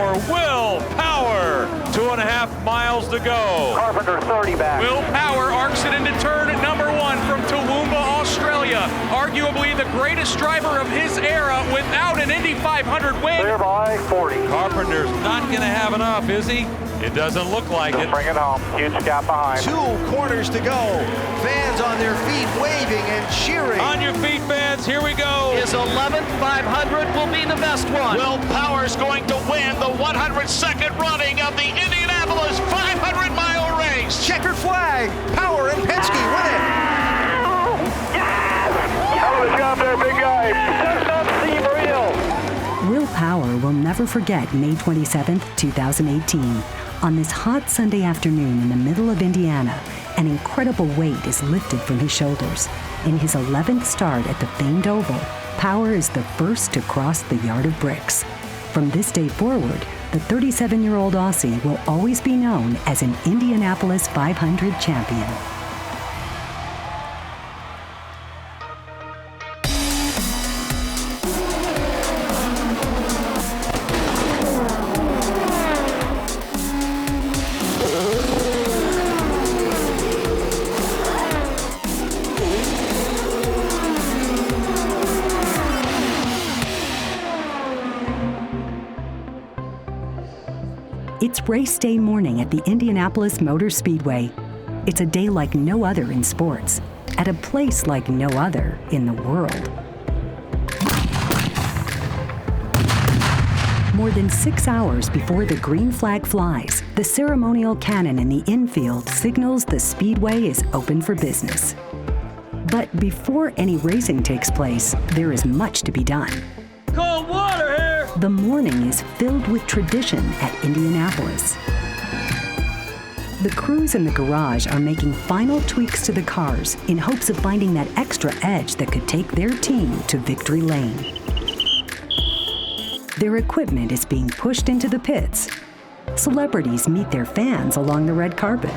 for Will Power. 2.5 miles to go. Carpenter 30 back. Will Power arcs it into turn number 1 from Toowoomba, Australia. Arguably the greatest driver of his era without an Indy 500 win. Clear by 40. Carpenter's not going to have enough, is he? It doesn't look like it. Bring it home. Huge gap behind. 2 corners to go. Fans on their feet waving and cheering. On your feet, fans. Here we go. His 11th 500 will be the best one. Will Power's going to win the 102nd running of the Indianapolis 500-mile race. Checkered flag. Power and Penske win it. Hell of a job there, big guy. Does not seem real. Will Power will never forget May 27, 2018. On this hot Sunday afternoon in the middle of Indiana, an incredible weight is lifted from his shoulders. In his 11th start at the famed Oval, Power is the first to cross the yard of bricks. From this day forward, the 37-year-old Aussie will always be known as an Indianapolis 500 champion. It's race day morning at the Indianapolis Motor Speedway. It's a day like no other in sports, at a place like no other in the world. More than 6 hours before the green flag flies, the ceremonial cannon in the infield signals the speedway is open for business. But before any racing takes place, there is much to be done. Cold water here. The morning is filled with tradition at Indianapolis. The crews in the garage are making final tweaks to the cars in hopes of finding that extra edge that could take their team to victory lane. Their equipment is being pushed into the pits. Celebrities meet their fans along the red carpet.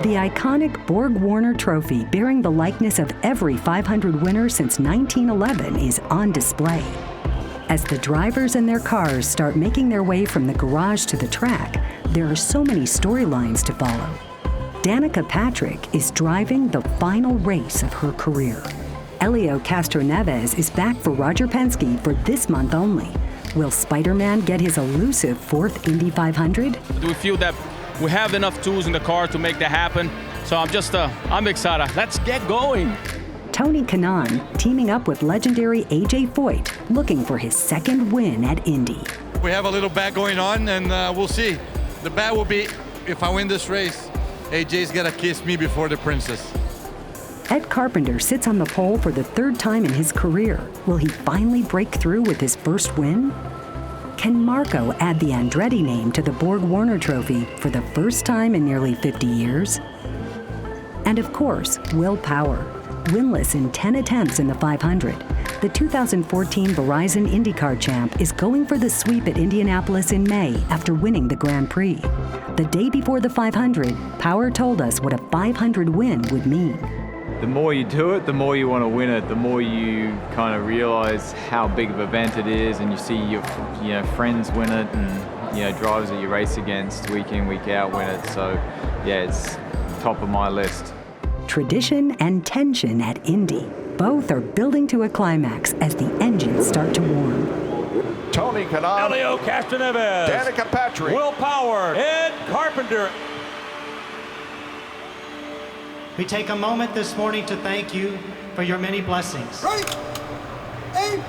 The iconic Borg-Warner trophy bearing the likeness of every 500 winner since 1911 is on display. As the drivers and their cars start making their way from the garage to the track, there are so many storylines to follow. Danica Patrick is driving the final race of her career. Helio Castroneves is back for Roger Penske for this month only. Will Spider-Man get his elusive 4th Indy 500? We feel that we have enough tools in the car to make that happen. So I'm excited. Let's get going. Tony Kanaan teaming up with legendary AJ Foyt, looking for his 2nd win at Indy. We have a little bet going on, and we'll see. The bet will be, if I win this race, AJ's gonna kiss me before the princess. Ed Carpenter sits on the pole for the 3rd time in his career. Will he finally break through with his first win? Can Marco add the Andretti name to the Borg-Warner trophy for the first time in nearly 50 years? And of course, Will Power, winless in 10 attempts in the 500. The 2014 Verizon IndyCar champ is going for the sweep at Indianapolis in May after winning the Grand Prix. The day before the 500, Power told us what a 500 win would mean. The more you do it, the more you want to win it, the more you kind of realize how big of an event it is, and you see your friends win it, and drivers that you race against week in, week out win it. So yeah, it's top of my list. Tradition and tension at Indy. Both are building to a climax as the engines start to warm. Tony Kanaan. Helio Castroneves. Danica Patrick. Will Power. Ed Carpenter. We take a moment this morning to thank you for your many blessings. Right. Aim.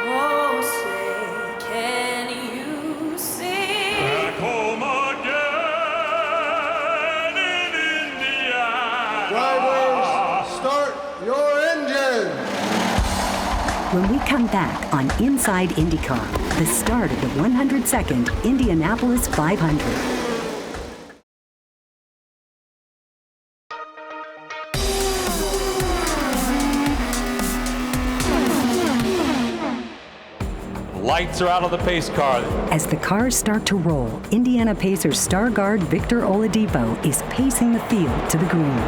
Oh, say, can you sing? Back home again in Indiana. Drivers, start your engine. When we come back on Inside IndyCar, the start of the 102nd Indianapolis 500. Lights are out of the pace car. As the cars start to roll, Indiana Pacers star guard Victor Oladipo is pacing the field to the green.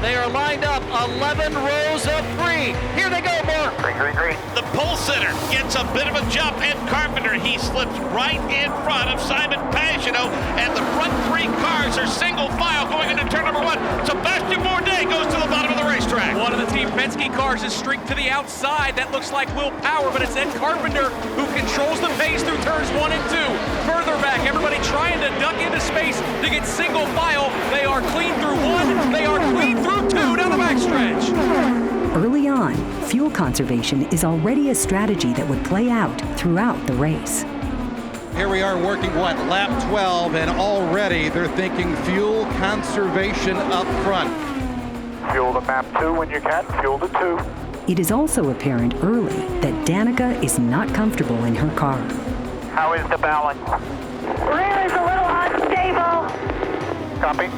They are lined up 11 rows of 3. Here they go, Mark. Green. The pole sitter gets a bit of a jump. Ed Carpenter, he slips right in front of Simon Pagenaud, and the front 3 cars are single file going into turn number 1. Sebastian Bourdais goes to the bottom of the racetrack. One of the Team Penske cars is streaked to the outside. That looks like Will Power, but it's Ed Carpenter who controls the pace through turns 1 and 2. Further back, everybody trying to duck into space to get single file. They are clean through 1. They are clean through 2 down the backstretch. Early on, fuel conservation is already a strategy that would play out throughout the race. Here we are working, lap 12, and already they're thinking fuel conservation up front. Fuel to map 2 when you can. Fuel to 2. It is also apparent early that Danica is not comfortable in her car. How is the balance? Rear is a little unstable. Copy.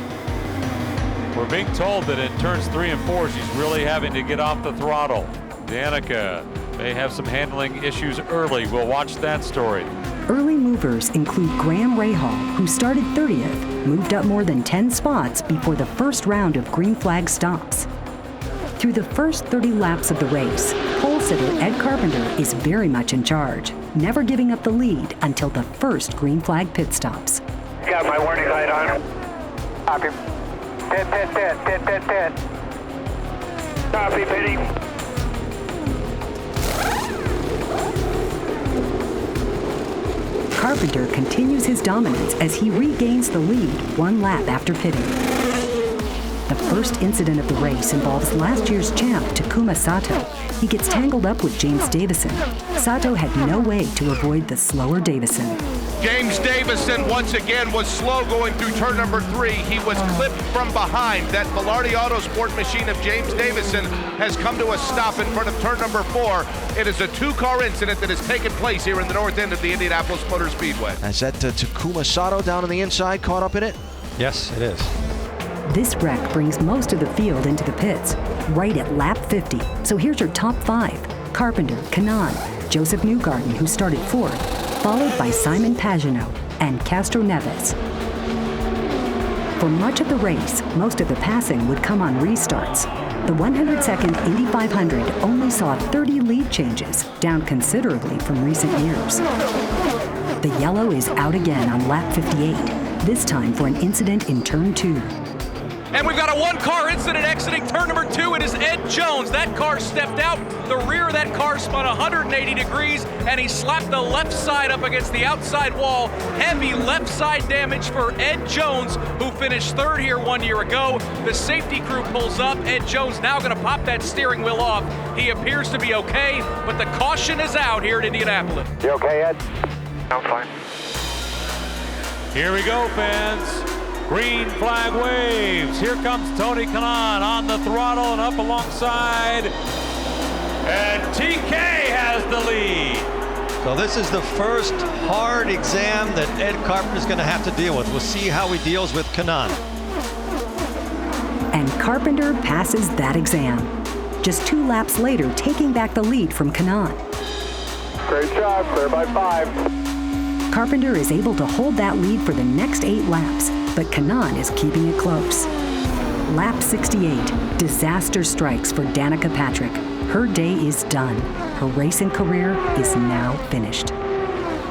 We're being told that in turns 3 and 4, she's really having to get off the throttle. Danica may have some handling issues early. We'll watch that story. Early movers include Graham Rahal, who started 30th, moved up more than 10 spots before the first round of green flag stops. Through the first 30 laps of the race, pole sitter Ed Carpenter is very much in charge, never giving up the lead until the first green flag pit stops. Got my warning light on. Copy. Pit. Copy, pitting. Carpenter continues his dominance as he regains the lead 1 lap after pitting. The first incident of the race involves last year's champ, Takuma Sato. He gets tangled up with James Davison. Sato had no way to avoid the slower Davison. James Davison once again was slow going through turn number 3. He was clipped from behind. That Velarde Autosport machine of James Davison has come to a stop in front of turn number 4. It is a 2-car incident that has taken place here in the north end of the Indianapolis Motor Speedway. Is that Takuma Sato down on the inside caught up in it? Yes, it is. This wreck brings most of the field into the pits, right at lap 50. So here's your top 5. Carpenter, Kanaan, Joseph Newgarden, who started 4th, followed by Simon Pagenaud and Castro Neves. For much of the race, most of the passing would come on restarts. The 102nd Indy 500 only saw 30 lead changes, down considerably from recent years. The yellow is out again on lap 58, this time for an incident in turn 2. And we've got a 1-car incident exiting turn number 2. It is Ed Jones. That car stepped out. The rear of that car spun 180 degrees, and he slapped the left side up against the outside wall. Heavy left side damage for Ed Jones, who finished 3rd here 1 year ago. The safety crew pulls up. Ed Jones now going to pop that steering wheel off. He appears to be okay, but the caution is out here at Indianapolis. You okay, Ed? I'm fine. Here we go, fans. Green flag waves. Here comes Tony Kanaan on the throttle and up alongside. And TK has the lead. So this is the first hard exam that Ed Carpenter's going to have to deal with. We'll see how he deals with Kanaan. And Carpenter passes that exam, just 2 laps later taking back the lead from Kanaan. Great job, clear by 5. Carpenter is able to hold that lead for the next 8 laps, but Kanaan is keeping it close. Lap 68, disaster strikes for Danica Patrick. Her day is done. Her racing career is now finished.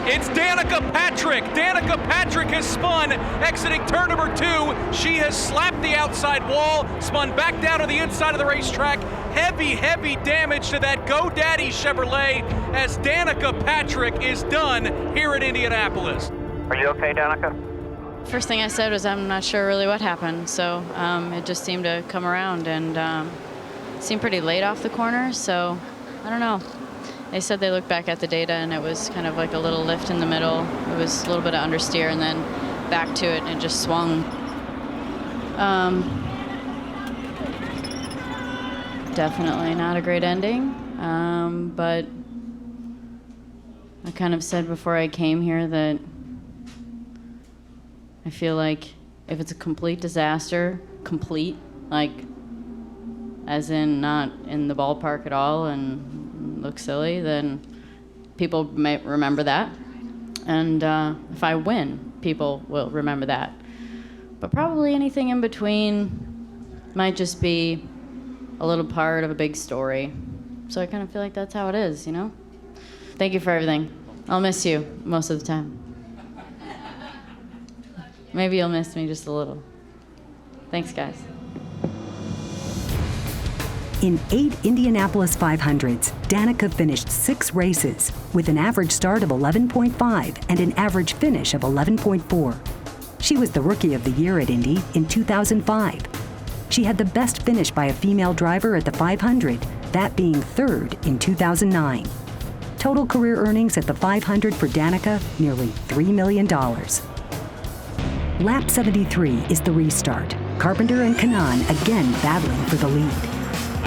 It's Danica Patrick. Danica Patrick has spun, exiting turn number 2. She has slapped the outside wall, spun back down to the inside of the racetrack. Heavy damage to that GoDaddy Chevrolet as Danica Patrick is done here at Indianapolis. Are you okay, Danica? First thing I said was I'm not sure really what happened, so it just seemed to come around and seemed pretty late off the corner, so I don't know. They said they looked back at the data and it was kind of like a little lift in the middle. It was a little bit of understeer and then back to it and it just swung. Definitely not a great ending, but I kind of said before I came here that I feel like if it's a complete disaster, complete, like as in not in the ballpark at all and look silly, then people might remember that. And if I win, people will remember that. But probably anything in between, might just be a little part of a big story. So I kind of feel like that's how it is, you know? Thank you for everything. I'll miss you most of the time. Maybe you'll miss me just a little. Thanks, guys. In 8 Indianapolis 500s, Danica finished 6 races with an average start of 11.5 and an average finish of 11.4. She was the Rookie of the Year at Indy in 2005. She had the best finish by a female driver at the 500, that being 3rd in 2009. Total career earnings at the 500 for Danica, nearly $3 million. Lap 73 is the restart. Carpenter and Kanaan again battling for the lead.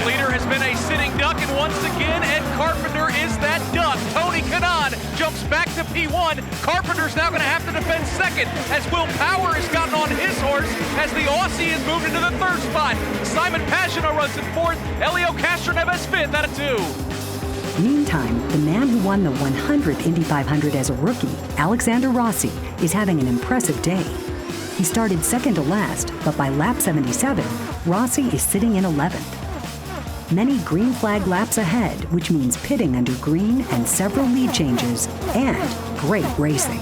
Leader has been a sitting duck, and once again, Ed Carpenter is that duck. Tony Kanaan jumps back to P1. Carpenter's now going to have to defend second as Will Power has gotten on his horse as the Aussie has moved into the 3rd spot. Simon Pagenaud runs in 4th. Elio Castroneves 5th out of 2. Meantime, the man who won the 100th Indy 500 as a rookie, Alexander Rossi, is having an impressive day. He started 2nd to last, but by lap 77, Rossi is sitting in 11th. Many green flag laps ahead, which means pitting under green and several lead changes, and great racing.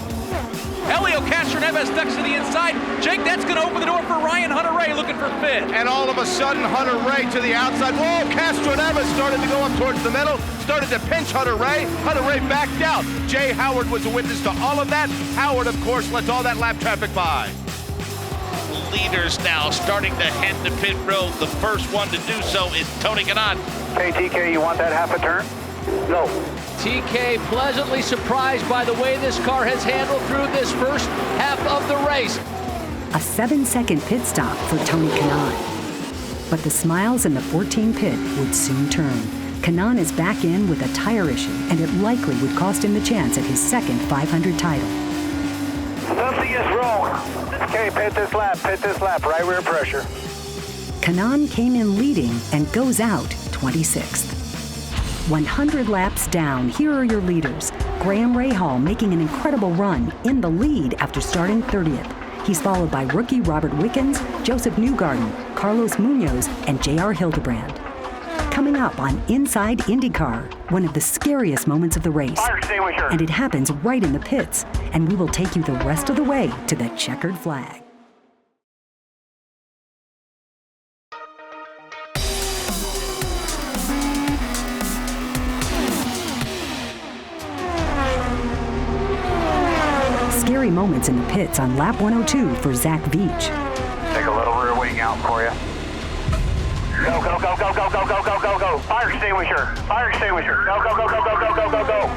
Elio Castroneves ducks to the inside. Jake, that's going to open the door for Ryan Hunter-Reay looking for 5th. And all of a sudden, Hunter-Reay to the outside. Whoa, Castroneves started to go up towards the middle, started to pinch Hunter-Reay. Hunter-Reay backed out. Jay Howard was a witness to all of that. Howard, of course, lets all that lap traffic by. Leaders now starting to head to pit road. The first one to do so is Tony Kanaan. Hey, TK, you want that half a turn? No. TK pleasantly surprised by the way this car has handled through this first half of the race. A 7-second pit stop for Tony Kanaan. But the smiles in the 14 pit would soon turn. Kanaan is back in with a tire issue, and it likely would cost him the chance at his 2nd 500 title. Something is wrong. Okay, pit this lap, right rear pressure. Kanaan came in leading and goes out 26th. 100 laps down, here are your leaders. Graham Rahal making an incredible run in the lead after starting 30th. He's followed by rookie Robert Wickens, Joseph Newgarden, Carlos Munoz, and J.R. Hildebrand. Coming up on Inside IndyCar, one of the scariest moments of the race. Fire extinguisher. And it happens right in the pits, and we will take you the rest of the way to the checkered flag. Scary moments in the pits on lap 102 for Zach Veach. Take a little rear wing out for you. Go, go, go, go, go, go, go, go, go, go. Fire extinguisher. Fire extinguisher. Go, go, go, go, go, go, go, go, go.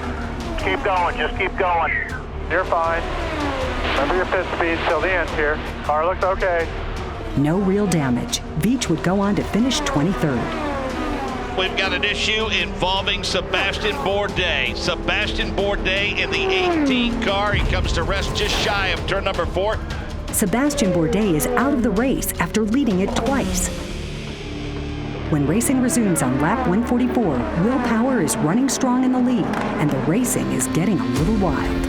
Keep going. Just keep going. You're fine. Remember your pit speed till the end here. Car looks okay. No real damage. Veach would go on to finish 23rd. We've got an issue involving Sebastian Bourdais. Sebastian Bourdais in the 18 car. He comes to rest just shy of turn number 4. Sebastian Bourdais is out of the race after leading it twice. When racing resumes on lap 144, Will Power is running strong in the lead, and the racing is getting a little wild.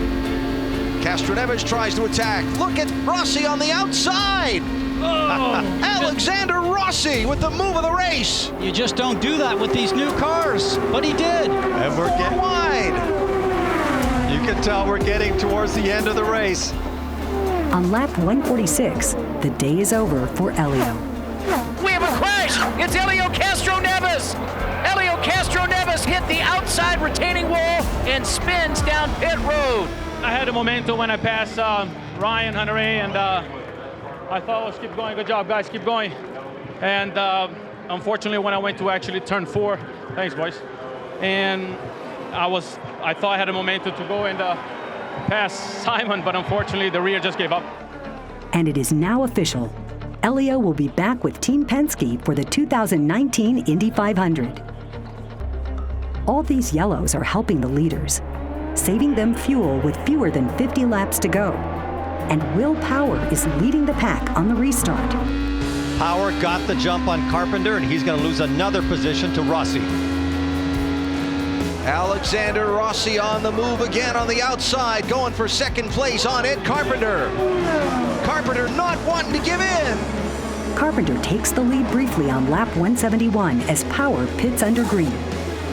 Castroneves tries to attack. Look at Rossi on the outside. Oh. Alexander Rossi with the move of the race. You just don't do that with these new cars, but he did. And we're getting wide. You can tell we're getting towards the end of the race. On lap 146, the day is over for Elio. We have a crash. It's Elio Castroneves. Elio Castroneves hit the outside retaining wall and spins down pit road. I had a momentum when I passed Ryan Hunter-Reay, and I thought, let's keep going. Good job, guys. Keep going. And unfortunately, when I went to actually turn 4, thanks, boys. And I thought I had a momentum to go and pass Simon, but unfortunately, the rear just gave up. And it is now official. Elio will be back with Team Penske for the 2019 Indy 500. All these yellows are helping the leaders, saving them fuel with fewer than 50 laps to go. And Will Power is leading the pack on the restart. Power got the jump on Carpenter, and he's going to lose another position to Rossi. Alexander Rossi on the move again on the outside, going for second place on Ed Carpenter. Carpenter not wanting to give in. Carpenter takes the lead briefly on lap 171 as Power pits under green.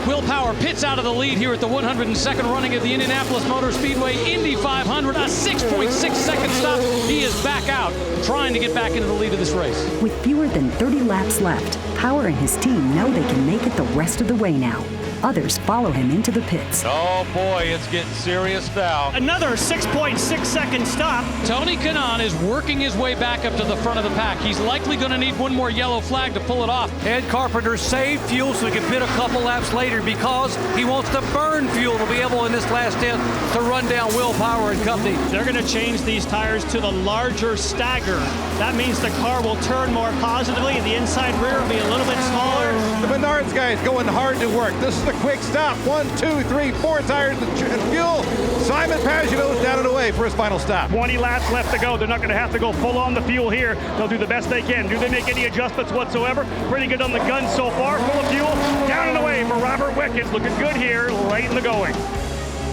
Will Power pits out of the lead here at the 102nd running of the Indianapolis Motor Speedway Indy 500. A 6.6 second stop. He is back out, trying to get back into the lead of this race. With fewer than 30 laps left, Power and his team know they can make it the rest of the way now. Others follow him into the pits. Oh boy, it's getting serious now. Another 6.6 second stop. Tony Kanaan is working his way back up to the front of the pack. He's likely going to need one more yellow flag to pull it off. Ed Carpenter saved fuel so he can pit a couple laps later because he wants to burn fuel to be able in this last stint to run down Will Power and company. They're going to change these tires to the larger stagger. That means the car will turn more positively and the inside rear will be a little bit smaller. The Menards guys going hard to work. This is the quick stop. 1, 2, 3, 4 tires and fuel. Simon Pagenaud is down and away for his final stop. 20 laps left to go. They're not going to have to go full on the fuel here. They'll do the best they can. Do they make any adjustments whatsoever? Pretty good on the gun so far. Full of fuel. Down and away for Robert Wickens. Looking good here late in the going.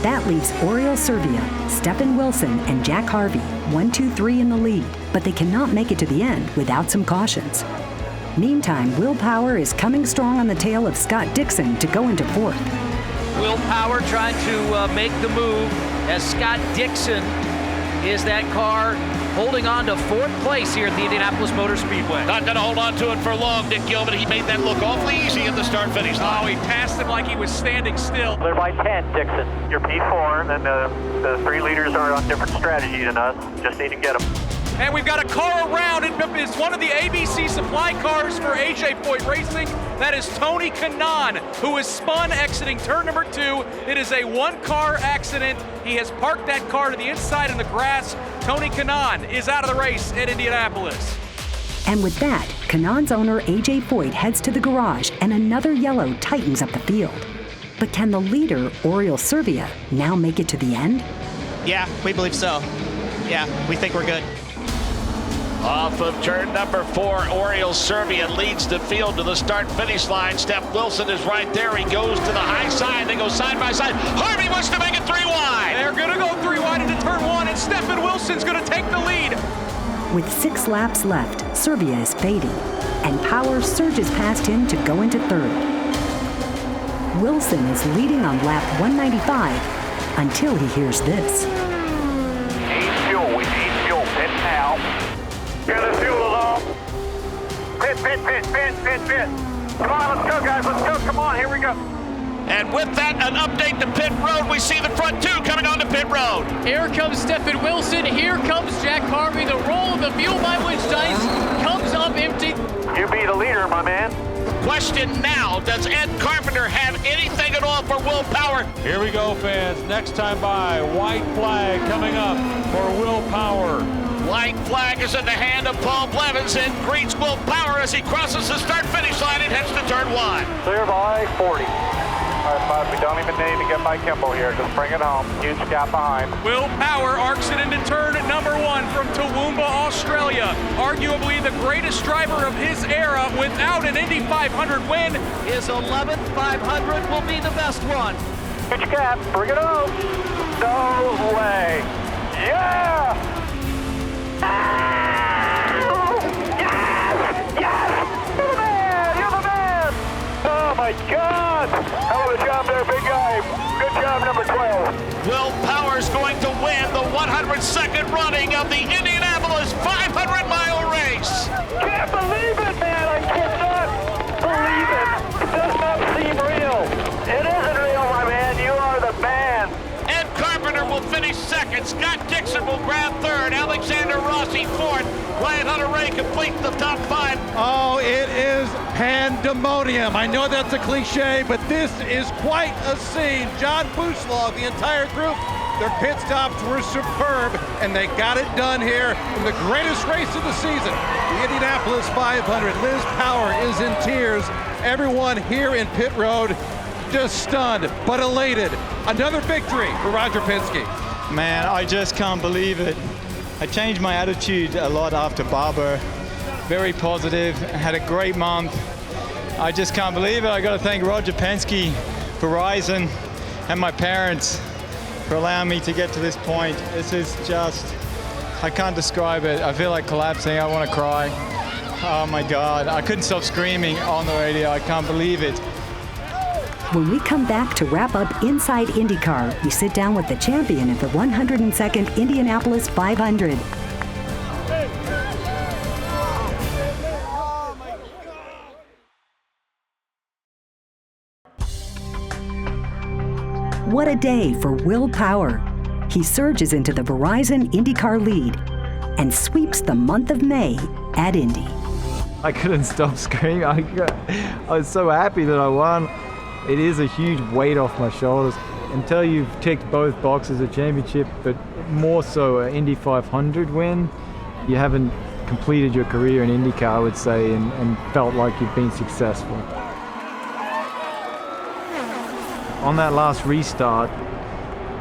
That leaves Oriol Servia, Stephen Wilson, and Jack Harvey 1, 2, 3 in the lead, but they cannot make it to the end without some cautions. Meantime, Will Power is coming strong on the tail of Scott Dixon to go into fourth. Will Power trying to make the move as Scott Dixon is that car holding on to fourth place here at the Indianapolis Motor Speedway. Not going to hold on to it for long, Nick Gilman. He made that look awfully easy at the start-finish line. Oh, he passed him like he was standing still. They're by 10, Dixon. You're P4, and the 3 leaders are on different strategies than us. Just need to get them. And we've got a car around. It's one of the ABC supply cars for AJ Foyt Racing. That is Tony Kanaan, who is spun exiting turn number 2. It is a one-car accident. He has parked that car to the inside in the grass. Tony Kanaan is out of the race at Indianapolis. And with that, Kanaan's owner AJ Foyt heads to the garage and another yellow tightens up the field. But can the leader, Oriol Servia, now make it to the end? Yeah, we believe so. Yeah, we think we're good. Off of turn number 4, Oriol Servia leads the field to the start-finish line. Steph Wilson is right there. He goes to the high side. They go side by side. Harvey wants to make it 3 wide. They're going to go 3 wide into turn 1, and Stephen Wilson's going to take the lead. With 6 laps left, Servia is fading, and Power surges past him to go into third. Wilson is leading on lap 195 until he hears this. Need fuel. We need fuel. Pit now. Here, the fuel is off. Pit. Come on, let's go, guys. Let's go. Come on, here we go. And with that, an update to pit road. We see the front 2 coming onto pit road. Here comes Stephen Wilson. Here comes Jack Harvey. The roll of the fuel by which dice comes up empty. You be the leader, my man. Question now, does Ed Carpenter have anything at all for Will Power? Here we go, fans. Next time by, white flag coming up for Will Power. White flag is in the hand of Paul Blevins and greets Will Power as he crosses the start-finish line and heads to turn 1. Clear by 40. All right, bud, we don't even need to get Mike Kimball here. Just bring it home. Huge gap behind. Will Power arcs it into turn number 1 from Toowoomba, Australia. Arguably the greatest driver of his era without an Indy 500 win. His 11th 500 will be the best one. Huge gap. Bring it home. No way. Yeah! Oh my God! Hell of a job there, big guy. Good job, number 12. Will Power's going to win the 102nd running of the Indianapolis 500-mile race. Can't believe it, man! I cannot believe it. It does not seem real. It isn't real, my man. You are the man. Ed Carpenter will finish 2nd. Scott Dixon will grab 3rd. Alexander Rossi 4th. Ryan Hunter-Reay completes the top 5. Oh, it is pandemonium. I know that's a cliche, but this is quite a scene. John Buslaw, the entire group, their pit stops were superb, and they got it done here in the greatest race of the season, the Indianapolis 500. Liz Power is in tears. Everyone here in pit road just stunned, but elated. Another victory for Roger Penske. Man, I just can't believe it. I changed my attitude a lot after Barber. Very positive, had a great month. I just can't believe it. I got to thank Roger Penske, Verizon, and my parents for allowing me to get to this point. This is just, I can't describe it. I feel like collapsing. I want to cry. Oh my God, I couldn't stop screaming on the radio. I can't believe it. When we come back to wrap up Inside IndyCar, we sit down with the champion of the 102nd Indianapolis 500. What a day for Will Power. He surges into the Verizon IndyCar lead and sweeps the month of May at Indy. I couldn't stop screaming. I was so happy that I won. It is a huge weight off my shoulders. Until you've ticked both boxes, a championship, but more so an Indy 500 win, you haven't completed your career in IndyCar, I would say, and felt like you've been successful. On that last restart,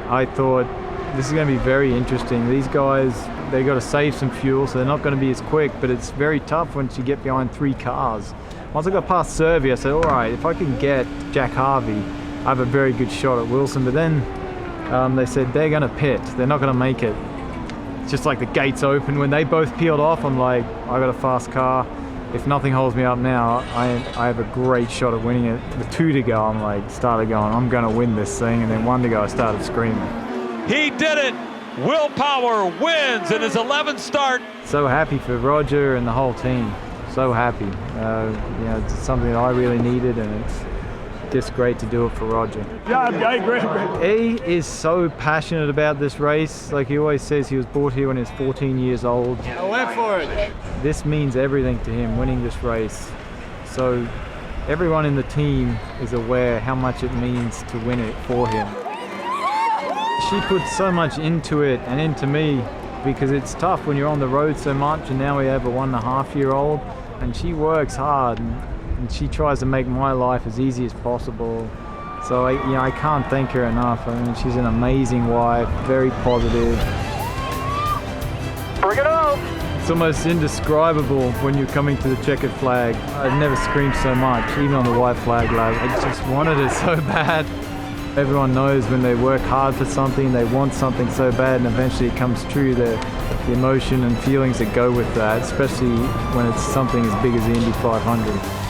I thought this is going to be very interesting. These guys, they got to save some fuel, so they're not going to be as quick, but it's very tough once you get behind 3 cars. Once I got past Servi, I said, all right, if I can get Jack Harvey, I have a very good shot at Wilson. But then they said they're going to pit. They're not going to make it. It's just like the gates open. When they both peeled off, I'm like, I got a fast car. If nothing holds me up now, I have a great shot at winning it. With 2 to go, I'm like, started going, I'm going to win this thing. And then 1 to go, I started screaming. He did it! Will Power wins in his 11th start. So happy for Roger and the whole team. So happy. It's something that I really needed, and it's just great to do it for Roger. Yeah, great. He is so passionate about this race. Like he always says, he was brought here when he was 14 years old. I went for it. This means everything to him, winning this race. So everyone in the team is aware how much it means to win it for him. She put so much into it and into me, because it's tough when you're on the road so much, and now we have a 1.5-year-old, and she works hard and she tries to make my life as easy as possible. So I can't thank her enough. I mean, she's an amazing wife, very positive. Bring it up! It's almost indescribable when you're coming to the checkered flag. I've never screamed so much, even on the white flag. Like, I just wanted it so bad. Everyone knows when they work hard for something, they want something so bad, and eventually it comes true. The emotion and feelings that go with that, especially when it's something as big as the Indy 500.